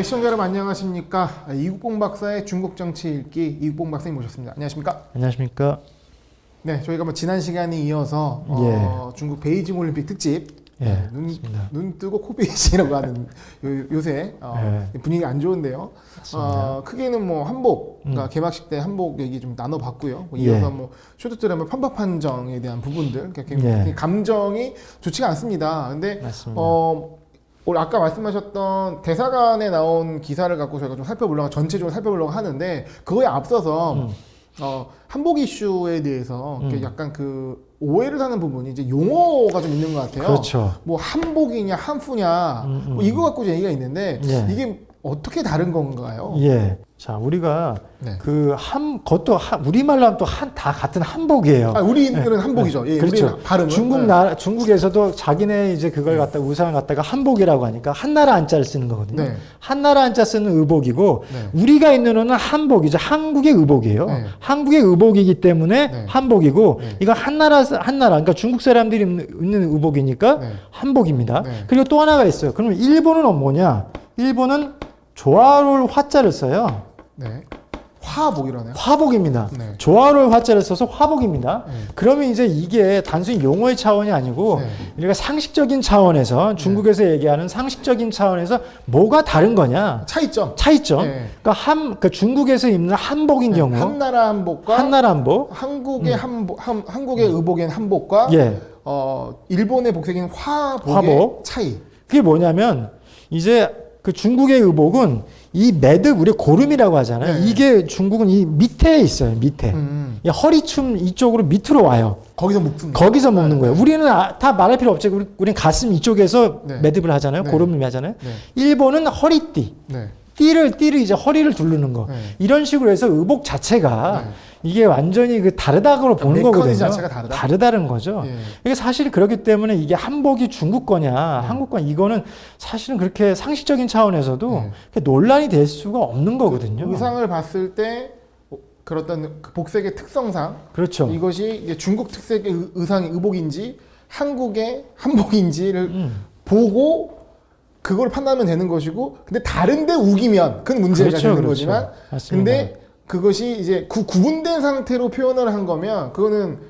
시청자 여러분 안녕하십니까. 이국봉 박사의 중국 정치 읽기 이국봉 박사님 모셨습니다. 안녕하십니까. 안녕하십니까. 네, 저희가 지난 시간에 이어서 중국 베이징 올림픽 특집 눈 뜨고 코 베이징이라고 하는 요새 분위기 안 좋은데요. 크게는 뭐 한복, 그러니까 개막식 때 한복 얘기 좀 나눠봤고요. 이어서 뭐 쇼트트랙 편법 판정에 대한 부분들, 감정이 좋지가 않습니다. 근데 오늘 아까 말씀하셨던 대사관에 나온 기사를 갖고 저희가 좀 살펴보려고, 전체적으로 살펴보려고 하는데, 그거에 앞서서 한복 이슈에 대해서 약간 그 오해를 사는 부분이 이제 용어가 좀 있는 것 같아요. 그렇죠. 뭐 한복이냐 한푸냐 뭐 이거 갖고 얘기가 있는데 이게 어떻게 다른 건가요? 예. 자, 우리가 그것도 우리말로 하면 또 다 같은 한복이에요. 우리는 한복이죠. 예, 그렇죠. 발음은. 중국에서도 자기네 이제 그걸 갖다가 우상을 갖다가 한복이라고 하니까 한나라 한자를 쓰는 거거든요. 한나라 한자 쓰는 의복이고 우리가 있는 옷은 한복이죠. 한국의 의복이에요. 한국의 의복이기 때문에 한복이고 이건 한나라 그러니까 중국 사람들이 입는 의복이니까 한복입니다. 그리고 또 하나가 있어요. 그러면 일본은 뭐냐? 일본은 조화로울 화자를 써요. 화복이라네요. 화복입니다. 조화로울 화자를 써서 화복입니다. 그러면 이제 이게 단순히 용어의 차원이 아니고 우리가 상식적인 차원에서 중국에서 얘기하는 상식적인 차원에서 뭐가 다른 거냐? 차이점. 그러니까 중국에서 입는 한복인 경우 한나라 한복과 한국의 한국의 의복인 한복과 일본의 복색인 화복의 차이. 그게 뭐냐면 이제 그 중국의 의복은 이 매듭, 우리 고름이라고 하잖아요. 이게 중국은 이 밑에 있어요, 밑에. 이 허리춤 이쪽으로 밑으로 와요. 거기서 묶는 거예요. 우리는 다 말할 필요 없죠. 우리는 가슴 이쪽에서 매듭을 하잖아요. 고름을 하잖아요. 일본은 허리띠. 띠를 이제 허리를 두르는 거. 이런 식으로 해서 의복 자체가 이게 완전히 다르다고 보는 거거든요. 자체가 다르다는 거죠. 이게 사실 그렇기 때문에 이게 한복이 중국 거냐, 한국 거냐, 이거는 사실은 그렇게 상식적인 차원에서도 논란이 될 수가 없는 거거든요. 의상을 봤을 때 그렇다는 복색의 특성상 그렇죠. 이것이 이제 중국 특색의 의복인지 한국의 한복인지를 보고 그걸 판단하면 되는 것이고, 근데 다른데 우기면 그건 문제가 되는 거지만, 근데 그것이 이제 구분된 상태로 표현을 한 거면 그거는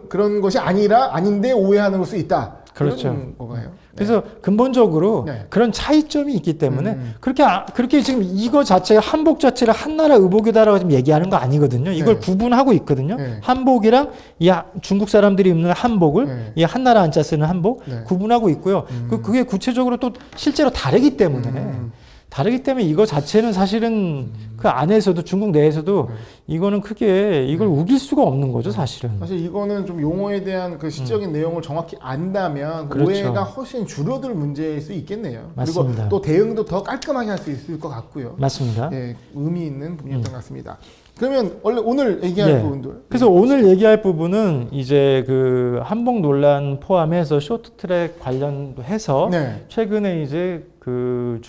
그런 것이 아닌데 오해하는 걸 수 있다. 그런 거가요. 그래서 근본적으로 그런 차이점이 있기 때문에 그렇게 지금 이거 자체 한복 자체를 한나라 의복이다라고 지금 얘기하는 거 아니거든요. 이걸 구분하고 있거든요. 한복이랑 이 중국 사람들이 입는 한복을 이 한나라 한자 쓰는 한복 구분하고 있고요. 그게 구체적으로 또 실제로 다르기 때문에 이거 자체는 사실은 그 안에서도 중국 내에서도 이거는 크게 이걸 우길 수가 없는 거죠, 사실은. 사실 이거는 좀 용어에 대한 그 시적인 내용을 정확히 안다면 오해가 훨씬 줄어들 문제일 수 있겠네요. 맞습니다. 그리고 또 대응도 더 깔끔하게 할 수 있을 것 같고요. 맞습니다. 의미 있는 부분이었던 것 같습니다. 그러면 오늘 얘기할 부분들. 그래서 오늘 얘기할 부분은 이제 그 한복 논란 포함해서 쇼트트랙 관련도 해서 최근에 이제 그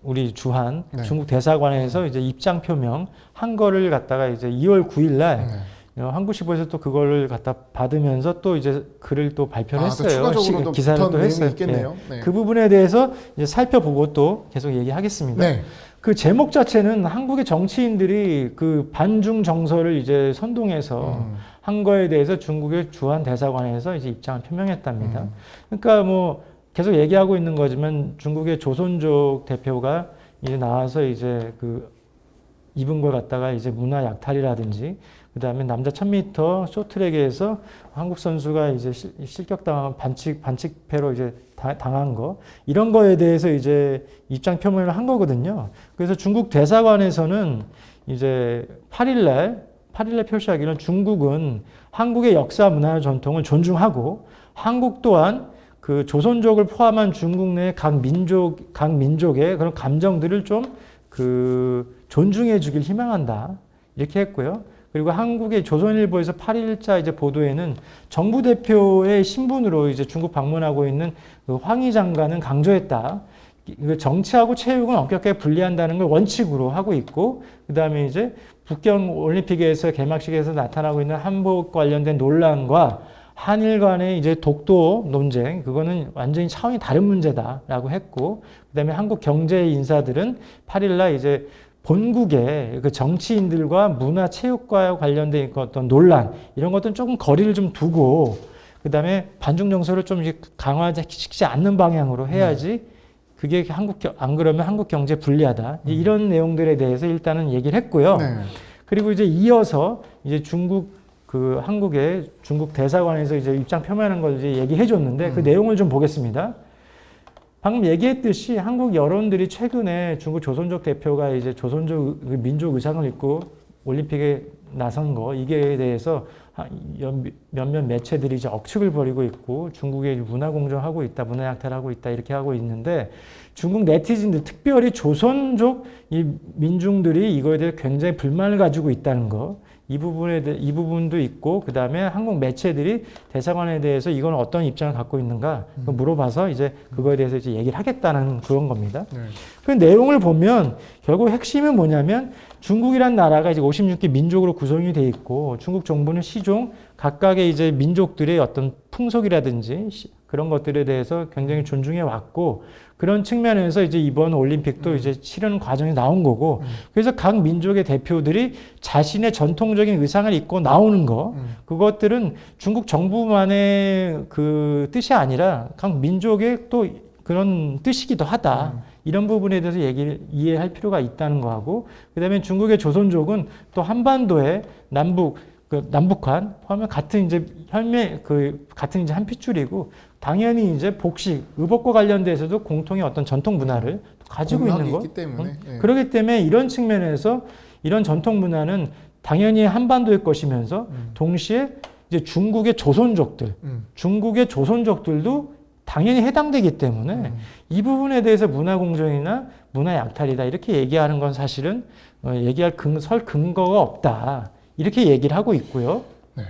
우리 주한 중국 대사관에서 이제 입장 표명 한 거를 갖다가 이제 2월 9일 날 한국시보에서 또 그거를 갖다 받으면서 또 이제 글을 또 발표를 했어요. 기사를 또 했어요. 그 부분에 대해서 이제 살펴보고 또 계속 얘기하겠습니다. 그 제목 자체는 한국의 정치인들이 그 반중 정서를 이제 선동해서 한 거에 대해서 중국의 주한 대사관에서 이제 입장을 표명했답니다. 그러니까 뭐 계속 얘기하고 있는 거지만 중국의 조선족 대표가 이제 나와서 이제 그 입은 걸 갖다가 이제 문화 약탈이라든지 그다음에 남자 1000m 쇼트트랙에서 한국 선수가 이제 실격당한 반칙패로 이제 당한 거 이런 거에 대해서 이제 입장 표명을 한 거거든요. 그래서 중국 대사관에서는 이제 8일날 표시하기는 중국은 한국의 역사 문화 전통을 존중하고 한국 또한 그 조선족을 포함한 중국 내 각 민족의 그런 감정들을 좀 존중해 주길 희망한다. 이렇게 했고요. 그리고 한국의 조선일보에서 8일자 이제 보도에는 정부 대표의 신분으로 이제 중국 방문하고 있는 그 황희 장관은 강조했다. 정치하고 체육은 엄격하게 분리한다는 걸 원칙으로 하고 있고, 그 다음에 이제 북경 올림픽에서 개막식에서 나타나고 있는 한복 관련된 논란과 한일 간의 이제 독도 논쟁, 그거는 완전히 차원이 다른 문제다라고 했고, 그 다음에 한국 경제 인사들은 8일날 이제 본국의 그 정치인들과 문화 체육과 관련된 어떤 논란, 이런 것들은 조금 거리를 좀 두고, 그 다음에 반중 정서를 좀 강화시키지 않는 방향으로 해야지, 그게 안 그러면 한국 경제 불리하다. 이런 내용들에 대해서 일단은 얘기를 했고요. 네. 그리고 이제 이어서 이제 한국의 중국 대사관에서 이제 입장 표명하는 걸 이제 얘기해 줬는데 그 내용을 좀 보겠습니다. 방금 얘기했듯이 한국 여론들이 최근에 중국 조선족 대표가 이제 조선족 민족 의상을 입고 올림픽에 나선 거, 이게 대해서 몇몇 매체들이 이제 억측을 벌이고 있고 중국의 문화 공정하고 있다, 문화 약탈하고 있다, 이렇게 하고 있는데 중국 네티즌들, 특별히 조선족 이 민중들이 이거에 대해 굉장히 불만을 가지고 있다는 거, 이 부분도 있고, 그 다음에 한국 매체들이 대사관에 대해서 이건 어떤 입장을 갖고 있는가 물어봐서 이제 그거에 대해서 이제 얘기를 하겠다는 그런 겁니다. 그 내용을 보면 결국 핵심은 뭐냐면 중국이란 나라가 이제 56개 민족으로 구성이 돼 있고 중국 정부는 시종 각각의 이제 민족들의 어떤 풍속이라든지 그런 것들에 대해서 굉장히 존중해 왔고, 그런 측면에서 이제 이번 올림픽도 이제 치르는 과정이 나온 거고, 그래서 각 민족의 대표들이 자신의 전통적인 의상을 입고 나오는 거, 그것들은 중국 정부만의 그 뜻이 아니라 각 민족의 또 그런 뜻이기도 하다. 이런 부분에 대해서 이해할 필요가 있다는 거하고, 그 다음에 중국의 조선족은 또 한반도의 남북한 포함해 같은 이제 같은 이제 한 핏줄이고, 당연히 이제 복식, 의복과 관련돼서도 공통의 어떤 전통 문화를 가지고 있는 거. 때문에. 그렇기 때문에 이런 측면에서 이런 전통 문화는 당연히 한반도의 것이면서 동시에 이제 중국의 조선족들도 당연히 해당되기 때문에 이 부분에 대해서 문화 공정이나 문화 약탈이다 이렇게 얘기하는 건 사실은 얘기할 설 근거가 없다. 이렇게 얘기를 하고 있고요. 네.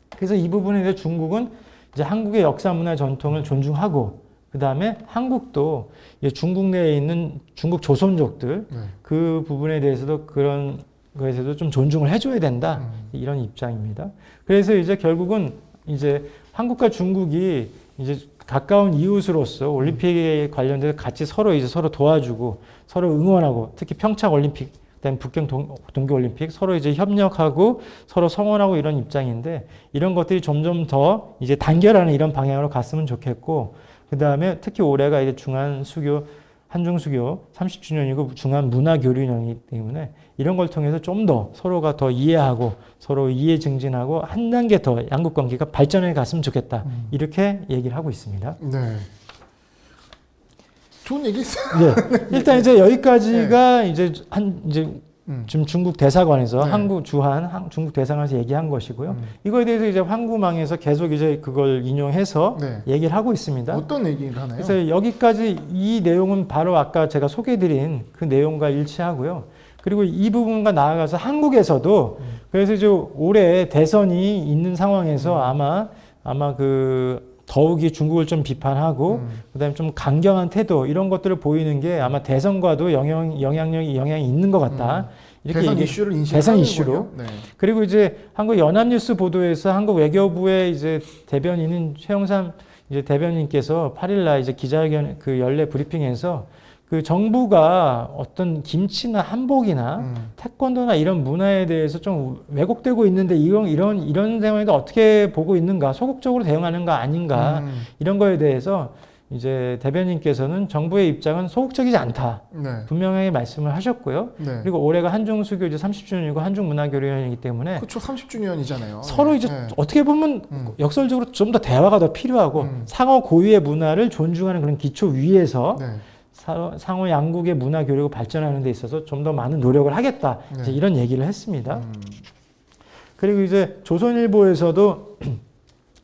그래서 이 부분에 대해서 중국은 이제 한국의 역사, 문화, 전통을 존중하고, 그 다음에 한국도 중국 내에 있는 중국 조선족들 그 부분에 대해서도 그런 거에서도 좀 존중을 해줘야 된다. 이런 입장입니다. 그래서 이제 결국은 이제 한국과 중국이 이제 가까운 이웃으로서 올림픽에 관련돼서 같이 서로 도와주고 서로 응원하고, 특히 평창 올림픽, 그다음 북경 동계올림픽 서로 이제 협력하고 서로 성원하고 이런 입장인데, 이런 것들이 점점 더 이제 단결하는 이런 방향으로 갔으면 좋겠고, 그 다음에 특히 올해가 이제 한중수교 30주년이고 중한문화교류년이기 때문에 이런 걸 통해서 좀 더 서로가 더 이해하고 서로 이해 증진하고 한 단계 더 양국 관계가 발전해 갔으면 좋겠다. 이렇게 얘기를 하고 있습니다. 네. 좋은 얘기 있어요. 네. 일단 이제 여기까지가 이제 지금 중국 대사관에서 중국 대사관에서 얘기한 것이고요. 이거에 대해서 이제 황구망에서 계속 이제 그걸 인용해서 얘기를 하고 있습니다. 어떤 얘기를 하나요? 그래서 여기까지 이 내용은 바로 아까 제가 소개해드린 그 내용과 일치하고요. 그리고 이 부분과 나아가서 한국에서도 그래서 이제 올해 대선이 있는 상황에서 아마 더욱이 중국을 좀 비판하고 그다음에 좀 강경한 태도 이런 것들을 보이는 게 아마 대선과도 영향이 있는 것 같다. 이렇게 대선 이슈를 인식하는 대선 이슈로. 네. 그리고 이제 한국 연합뉴스 보도에서 한국 외교부의 이제 대변인인 최영삼 이제 대변인께서 8일날 이제 기자회견 연례 브리핑에서 그 정부가 어떤 김치나 한복이나 태권도나 이런 문화에 대해서 좀 왜곡되고 있는데 이런 상황에도 어떻게 보고 있는가, 소극적으로 대응하는가 아닌가 이런 거에 대해서 이제 대변인께서는 정부의 입장은 소극적이지 않다. 분명하게 말씀을 하셨고요. 그리고 올해가 한중수교 이제 30주년이고 한중문화교류년이기 때문에 그렇죠. 30주년이잖아요. 서로 이제 어떻게 보면 역설적으로 좀 더 대화가 더 필요하고 상호 고유의 문화를 존중하는 그런 기초 위에서 상호 양국의 문화 교류가 발전하는 데 있어서 좀 더 많은 노력을 하겠다. 이제 이런 얘기를 했습니다. 그리고 이제 조선일보에서도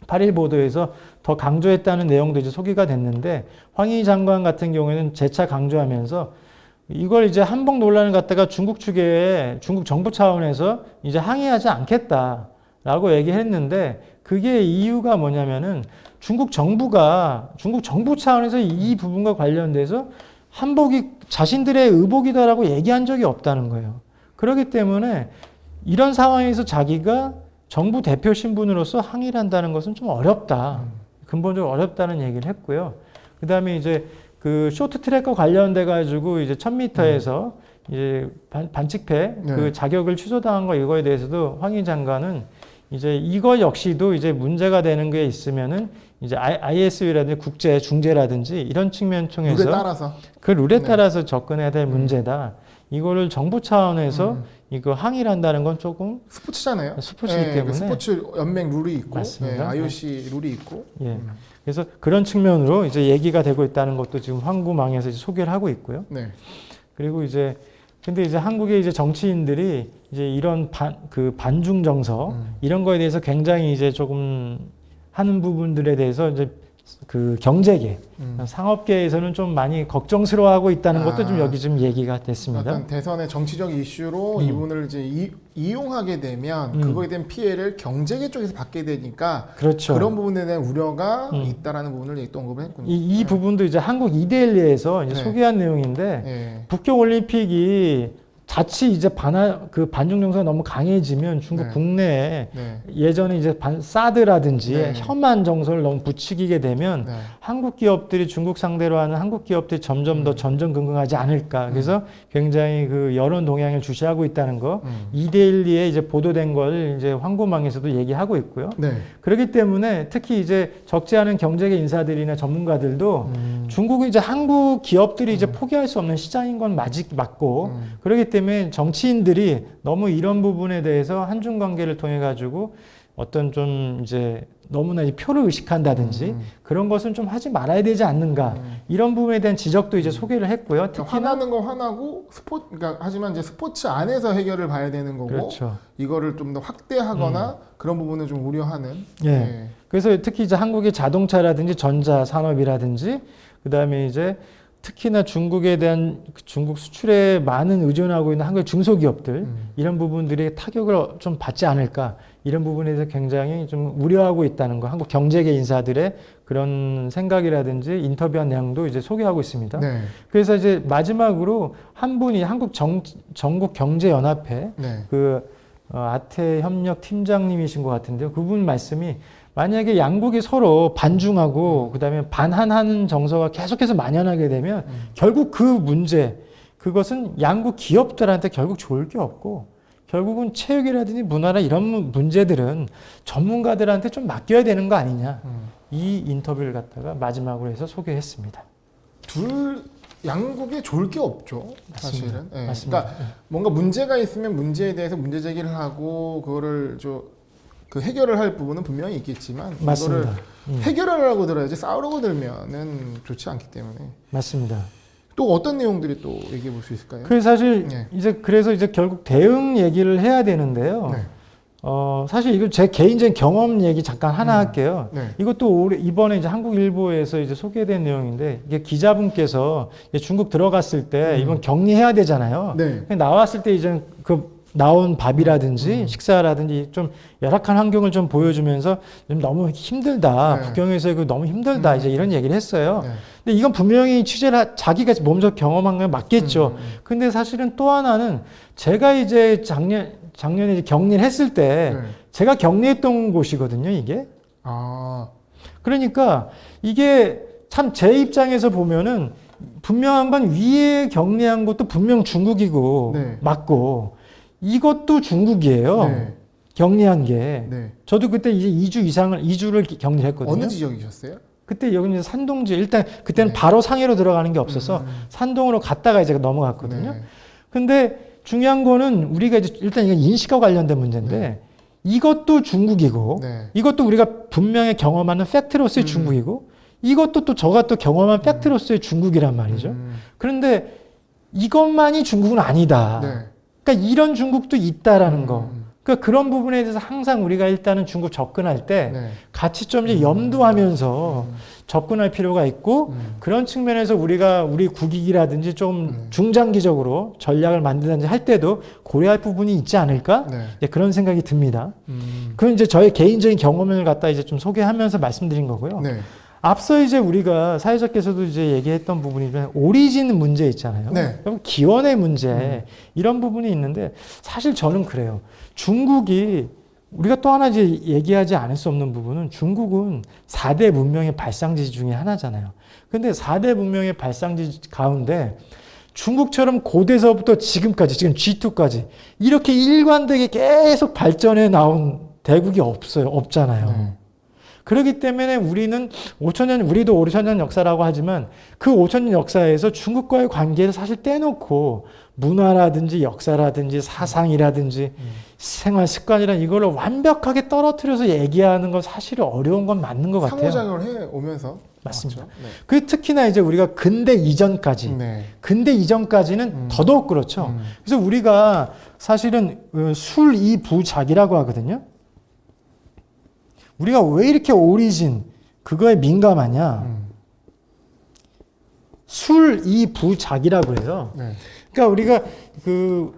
8일 보도에서 더 강조했다는 내용도 이제 소개가 됐는데, 황희 장관 같은 경우에는 재차 강조하면서 이걸 이제 한복 논란을 갖다가 중국 정부 차원에서 이제 항의하지 않겠다라고 얘기했는데, 그게 이유가 뭐냐면은 중국 정부 차원에서 이 부분과 관련돼서 한복이 자신들의 의복이다라고 얘기한 적이 없다는 거예요. 그렇기 때문에 이런 상황에서 자기가 정부 대표 신분으로서 항의를 한다는 것은 좀 어렵다. 근본적으로 어렵다는 얘기를 했고요. 그 다음에 이제 그 쇼트트랙과 관련돼 가지고 이제 1000m에서 이제 반칙패 네. 그 자격을 취소당한 거 이거에 대해서도 황희 장관은 이제 이거 역시도 이제 문제가 되는 게 있으면은 이제 ISU라든지 국제 중재라든지 이런 측면 통해서 룰에 따라서 그 룰에 네. 따라서 접근해야 될 문제다. 이거를 정부 차원에서 이거 항의를 한다는 건 조금 스포츠잖아요. 스포츠이기 네, 때문에 스포츠 연맹 룰이 있고, 맞습니다. IOC 룰이 있고. 예. 그래서 그런 측면으로 이제 얘기가 되고 있다는 것도 지금 황구망에서 이제 소개를 하고 있고요. 네. 그리고 이제 근데 이제 한국의 이제 정치인들이 이제 이런 반중 정서 이런 거에 대해서 굉장히 이제 조금 하는 부분들에 대해서 이제 그 경제계, 상업계에서는 좀 많이 걱정스러워하고 있다는 것도 좀 여기 좀 얘기가 됐습니다. 어떤 대선의 정치적 이슈로 이분을 이제 이용하게 되면 그거에 대한 피해를 경제계 쪽에서 받게 되니까 그렇죠. 그런 부분에 대한 우려가 있다라는 부분을 또 언급을 했군요. 이 부분도 이제 한국 이데일리에서 이제 네. 소개한 내용인데 네. 북경 올림픽이 자칫 이제 반중 정서가 너무 강해지면 중국 네. 국내에 네. 예전에 이제 사드라든지 네. 혐한 정서를 너무 부추기게 되면 네. 한국 기업들이 중국 상대로 하는 한국 기업들이 점점 더 전전긍긍하지 않을까. 그래서 굉장히 그 여론 동향을 주시하고 있다는 거. 이데일리에 이제 보도된 걸 이제 황고망에서도 얘기하고 있고요. 네. 그렇기 때문에 특히 이제 적지 않은 경제계 인사들이나 전문가들도 중국은 이제 한국 기업들이 이제 포기할 수 없는 시장인 건 맞고 그렇기 때문에 정치인들이 너무 이런 부분에 대해서 한중 관계를 통해 가지고 어떤 좀 이제 너무나 이 표를 의식한다든지 그런 것은 좀 하지 말아야 되지 않는가 이런 부분에 대한 지적도 이제 소개를 했고요. 그러니까 화나는 거 화나고 그러니까 하지만 이제 스포츠 안에서 해결을 봐야 되는 거고 그렇죠. 이거를 좀 더 확대하거나 그런 부분을 좀 우려하는. 예. 네. 그래서 특히 이제 한국의 자동차라든지 전자 산업이라든지 그다음에 이제 특히나 중국에 대한 중국 수출에 많은 의존하고 있는 한국의 중소기업들 이런 부분들이 타격을 좀 받지 않을까 이런 부분에 대해서 굉장히 좀 우려하고 있다는 거 한국 경제계 인사들의 그런 생각이라든지 인터뷰한 내용도 이제 소개하고 있습니다. 네. 그래서 이제 마지막으로 한 분이 한국 전국 경제연합회 네. 아태 협력 팀장님이신 것 같은데요. 그분 말씀이 만약에 양국이 서로 반중하고 그다음에 반한하는 정서가 계속해서 만연하게 되면 결국 그 문제 그것은 양국 기업들한테 결국 좋을 게 없고 결국은 체육이라든지 문화나 이런 문제들은 전문가들한테 좀 맡겨야 되는 거 아니냐. 이 인터뷰를 갖다가 마지막으로 해서 소개했습니다. 양국에 좋을 게 없죠. 맞습니다. 사실은. 네. 맞습니다. 그러니까 뭔가 문제가 있으면 문제에 대해서 문제 제기를 하고 그거를 그 해결을 할 부분은 분명히 있겠지만 맞습니다. 이거를 해결하려고 들어야지 싸우려고 들면은 좋지 않기 때문에. 맞습니다. 또 어떤 내용들이 또 얘기해 볼 수 있을까요? 그 사실 네. 그래서 이제 결국 대응 얘기를 해야 되는데요. 네. 사실 이거 제 개인적인 경험 얘기 잠깐 하나 할게요. 네. 이것도 이번에 이제 한국일보에서 이제 소개된 내용인데 이게 기자분께서 이제 중국 들어갔을 때 이번 격리해야 되잖아요. 네. 나왔을 때 이제 그 나온 밥이라든지 식사라든지 좀 열악한 환경을 좀 보여주면서 좀 너무 힘들다. 네. 북경에서 이거 너무 힘들다. 이제 이런 얘기를 했어요. 네. 근데 이건 분명히 취재를 자기가 몸소 경험한 게 맞겠죠. 근데 사실은 또 하나는 제가 이제 작년에 이제 격리를 했을 때 네. 제가 격리했던 곳이거든요, 이게. 아. 그러니까 이게 참 제 입장에서 보면은 분명한 건 위에 격리한 것도 분명 중국이고 네. 맞고 이것도 중국이에요. 네. 격리한 게. 네. 저도 그때 이제 2주를 격리했거든요. 어느 지역이셨어요? 그때 여기 이제 산동지 일단 그때는 네. 바로 상해로 들어가는 게 없어서 산동으로 갔다가 이제 넘어갔거든요. 네. 근데 중요한 거는 우리가 이제 일단 이건 인식과 관련된 문제인데 이것도 중국이고 네. 이것도 우리가 분명히 경험하는 팩트로서의 중국이고 이것도 또 저가 또 경험한 팩트로서의 중국이란 말이죠. 그런데 이것만이 중국은 아니다. 네. 그러니까 이런 중국도 있다라는 거. 그러니까 그런 부분에 대해서 항상 우리가 일단은 중국 접근할 때 네. 같이 좀 이제 염두하면서 접근할 필요가 있고 그런 측면에서 우리가 우리 국익이라든지 좀 중장기적으로 전략을 만든다든지 할 때도 고려할 부분이 있지 않을까? 네. 이제 그런 생각이 듭니다. 그건 이제 저의 개인적인 경험을 갖다 이제 좀 소개하면서 말씀드린 거고요. 네. 앞서 이제 우리가 사회자께서도 이제 얘기했던 부분이면 오리진 문제 있잖아요. 네. 그럼 기원의 문제 이런 부분이 있는데 사실 저는 그래요. 중국이 우리가 또 하나 이제 얘기하지 않을 수 없는 부분은 중국은 4대 문명의 발상지 중에 하나잖아요. 근데 4대 문명의 발상지 가운데 중국처럼 고대서부터 지금까지, 지금 G2까지 이렇게 일관되게 계속 발전해 나온 대국이 없잖아요. 그렇기 때문에 우리는 5천년, 우리도 5천년 역사라고 하지만 그 5천년 역사에서 중국과의 관계를 사실 떼놓고 문화라든지 역사라든지 사상이라든지 생활 습관이란 이걸 완벽하게 떨어뜨려서 얘기하는 건 사실 어려운 건 맞는 것 같아요. 상호작용을 해 오면서 맞습니다. 네. 그 특히나 이제 우리가 근대 이전까지, 근대 이전까지는 더더욱 그렇죠. 그래서 우리가 사실은 술이부작이라고 하거든요. 우리가 왜 이렇게 오리진 그거에 민감하냐? 술이부작이라고 해요. 그러니까 우리가 그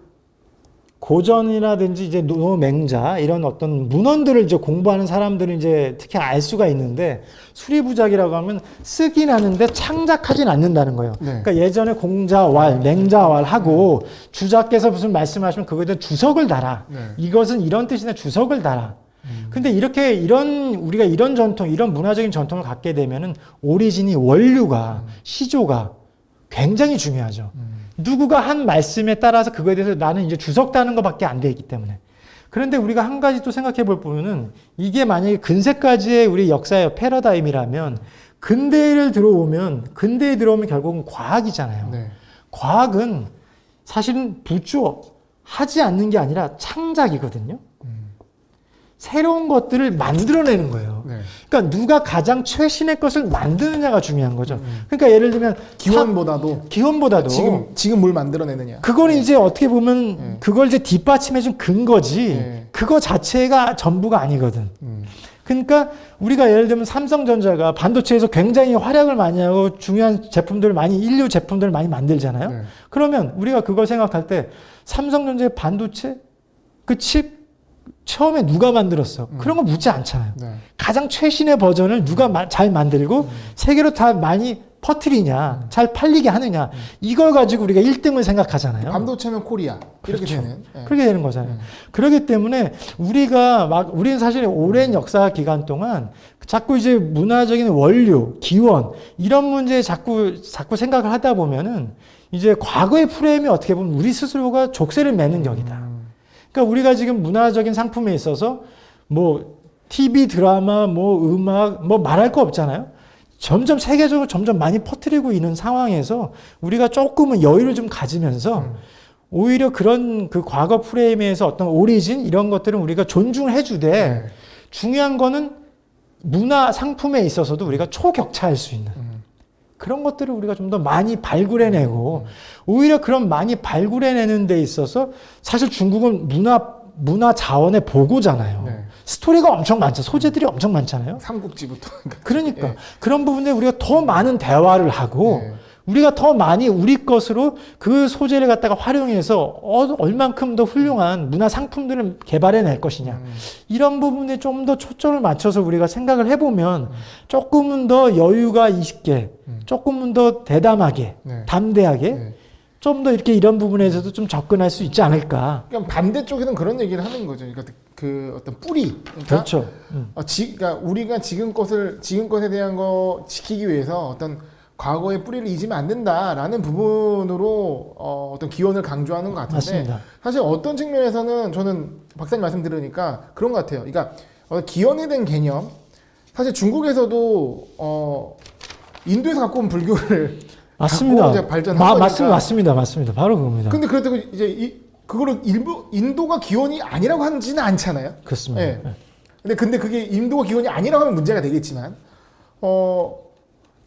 고전이라든지 이제 노맹자 이런 어떤 문헌들을 이제 공부하는 사람들은 이제 특히 알 수가 있는데 수리부작이라고 하면 쓰긴 하는데 창작하진 않는다는 거예요. 그러니까 예전에 공자왈, 맹자왈 하고 주자께서 무슨 말씀하시면 그거에 대한 주석을 달아. 이것은 이런 뜻이나 주석을 달아. 근데 이렇게 우리가 이런 전통, 이런 문화적인 전통을 갖게 되면은 오리진이 원류가 시조가 굉장히 중요하죠. 누구가 한 말씀에 따라서 그거에 대해서 나는 이제 주석다는 것밖에 안 되기 때문에. 그런데 우리가 한 가지 또 생각해 볼 부분은 이게 만약에 근세까지의 우리 역사의 패러다임이라면 근대에 들어오면 결국은 과학이잖아요. 과학은 사실은 하지 않는 게 아니라 창작이거든요. 새로운 것들을 만들어내는 거예요. 그러니까 누가 가장 최신의 것을 만드느냐가 중요한 거죠. 그러니까 예를 들면 기원보다도 지금 뭘 만들어내느냐. 그거는 이제 어떻게 보면 그걸 이제 뒷받침해준 근거지. 그거 자체가 전부가 아니거든. 그러니까 우리가 예를 들면 삼성전자가 반도체에서 굉장히 활약을 많이 하고 중요한 제품들을 인류 제품들을 많이 만들잖아요. 그러면 우리가 그걸 생각할 때 삼성전자의 반도체 그 칩 처음에 누가 만들었어? 그런 거 묻지 않잖아요. 가장 최신의 버전을 누가 잘 만들고 세계로 다 많이 퍼뜨리냐, 잘 팔리게 하느냐, 이걸 가지고 우리가 1등을 생각하잖아요. 반도체면 코리아. 이렇게 되는. 그렇게 되는 거잖아요. 그렇기 때문에 우리는 사실 오랜 역사 기간 동안 자꾸 이제 문화적인 원료, 기원, 이런 문제에 자꾸 생각을 하다 보면은 이제 과거의 프레임이 어떻게 보면 우리 스스로가 족쇄를 매는 격이다. 그러니까 우리가 지금 문화적인 상품에 있어서 뭐 TV, 드라마, 뭐 음악, 뭐 말할 거 없잖아요. 점점 세계적으로 점점 많이 퍼뜨리고 있는 상황에서 우리가 조금은 여유를 좀 가지면서 오히려 그런 그 과거 프레임에서 어떤 오리진 이런 것들은 우리가 존중해 주되 중요한 거는 문화 상품에 있어서도 우리가 초격차할 수 있는 그런 것들을 우리가 좀 더 많이 발굴해내고 오히려 그런 많이 발굴해내는 데 있어서 사실 중국은 문화 자원의 보고잖아요. 스토리가 엄청 많죠. 소재들이 엄청 많잖아요. 삼국지부터. 그러니까 그런 부분에 우리가 더 많은 대화를 하고 우리가 더 많이 우리 것으로 그 소재를 갖다가 활용해서 얼만큼 더 훌륭한 문화 상품들을 개발해낼 것이냐. 이런 부분에 좀 더 초점을 맞춰서 우리가 생각을 해보면 조금은 더 여유가 있게, 조금은 더 대담하게, 담대하게 좀 더 이렇게 이런 부분에서도 좀 접근할 수 있지 않을까. 그러니까 반대쪽에는 그런 얘기를 하는 거죠. 그러니까 그 어떤 뿌리. 그러니까 그렇죠. 그러니까 우리가 지금 것에 대한 거 지키기 위해서 어떤 과거의 뿌리를 잊으면 안 된다라는 부분으로 어떤 기원을 강조하는 것 같은데 맞습니다. 사실 어떤 측면에서는 저는 박사님 말씀 들으니까 그런 것 같아요. 그러니까 기원에 대한 개념 사실 중국에서도 인도에서 갖고 온 불교를 맞습니다. 갖고 이제 발전한 거니까. 맞습니다. 바로 그겁니다. 근데 그렇다고 이제 그거를 인도가 기원이 아니라고 하지는 않잖아요. 그렇습니다. 네. 근데 그게 인도가 기원이 아니라고 하면 문제가 되겠지만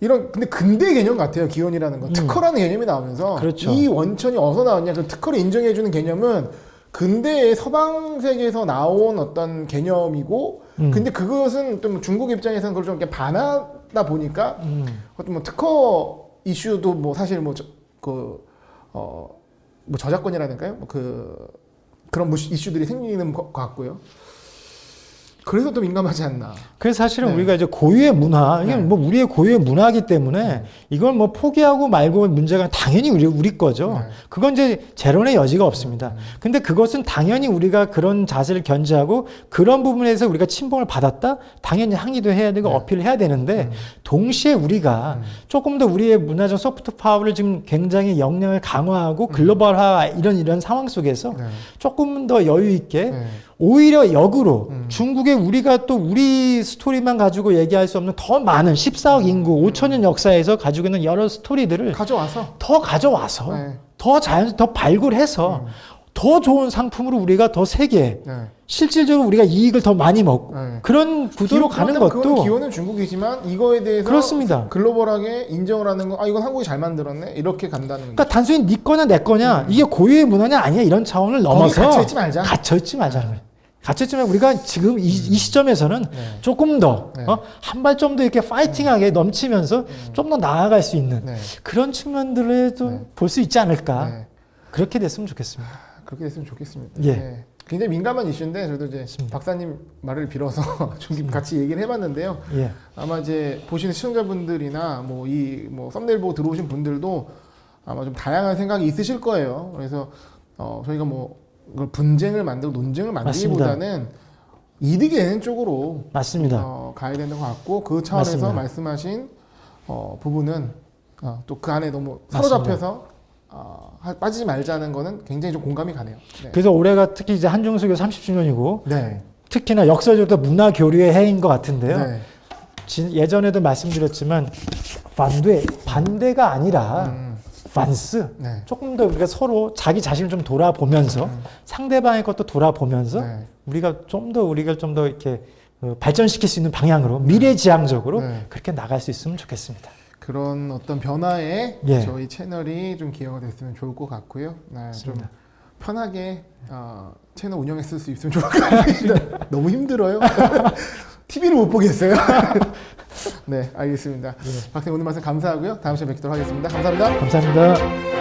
근데 근대 개념 같아요. 기원이라는 건 특허라는 개념이 나오면서 그렇죠. 이 원천이 어디서 나왔냐 그 특허를 인정해주는 개념은 근대의 서방 세계에서 나온 어떤 개념이고 근데 그것은 좀 중국 입장에서는 그걸 좀 이렇게 반하다 보니까 어떤 뭐 특허 이슈도 뭐 사실 뭐 저작권이라든가요? 그런 이슈들이 생기는 것 같고요. 그래서 또 민감하지 않나. 그래서 사실은 네. 우리가 이제 고유의 문화, 이게 네. 뭐 우리의 고유의 문화이기 때문에 이걸 뭐 포기하고 말고 문제가 당연히 우리 거죠. 네. 그건 이제 재론의 여지가 없습니다. 근데 그것은 당연히 우리가 그런 자세를 견지하고 그런 부분에서 우리가 침범을 받았다? 당연히 항의도 해야 되고 네. 어필을 해야 되는데 동시에 우리가 조금 더 우리의 문화적 소프트 파워를 지금 굉장히 역량을 강화하고 글로벌화 이런 상황 속에서 네. 조금 더 여유 있게 네. 오히려 역으로 중국에 우리가 또 우리 스토리만 가지고 얘기할 수 없는 더 많은 14억 인구, 5천년 역사에서 가지고 있는 여러 스토리들을 가져와서 더 가져와서 네. 더 더 발굴해서 더 좋은 상품으로 우리가 더 세게 네. 실질적으로 우리가 이익을 더 많이 먹고 네. 그런 구도로 가는 그거는 것도 기호는 중국이지만 이거에 대해서 그렇습니다. 글로벌하게 인정을 하는 거, 아 이건 한국이 잘 만들었네 이렇게 간다는 그러니까 단순히 네 거냐 내 거냐 이게 고유의 문화냐 아니야 이런 차원을 넘어서 갇혀있지 말자. 갇혀있지 말자는 거예요. 갇혀있지만 우리가 지금 이 시점에서는 네. 조금 더 네. 한 발 좀 더 이렇게 파이팅하게 넘치면서 좀 더 나아갈 수 있는 네. 그런 측면들에도 네. 볼 수 있지 않을까. 네. 그렇게 됐으면 좋겠습니다. 그렇게 됐으면 좋겠습니다. 예. 네. 굉장히 민감한 이슈인데 저도 이제 박사님 말을 빌어서 좀 같이 얘기를 해봤는데요. 예. 아마 이제 보시는 시청자분들이나 뭐 썸네일 보고 들어오신 분들도 아마 좀 다양한 생각이 있으실 거예요. 그래서 저희가 뭐 이걸 분쟁을 만들고 논쟁을 만들기보다는 이득이 되는 쪽으로 맞습니다. 가야 되는 것 같고 그 차원에서 맞습니다. 말씀하신 부분은 또 그 안에 너무 맞습니다. 사로잡혀서 빠지지 말자는 거는 굉장히 좀 공감이 가네요. 네. 그래서 올해가 특히 이제 한중수교 30주년이고 네. 특히나 역사적으로 문화 교류의 해인 것 같은데요. 네. 예전에도 말씀드렸지만 반대가 아니라 반스 네. 조금 더 우리가 서로 자기 자신을 좀 돌아보면서 상대방의 것도 돌아보면서 네. 우리가 좀 더 이렇게 발전시킬 수 있는 방향으로 미래지향적으로 네. 그렇게 나갈 수 있으면 좋겠습니다. 그런 어떤 변화에 예. 저희 채널이 좀 기여가 됐으면 좋을 것 같고요. 네, 좀 편하게 채널 운영했을 수 있으면 좋을 것 같습니다. 너무 힘들어요. TV를 못 보겠어요. 네, 알겠습니다. 박사님 오늘 말씀 감사하고요. 다음 시간에 뵙도록 하겠습니다. 감사합니다. 감사합니다.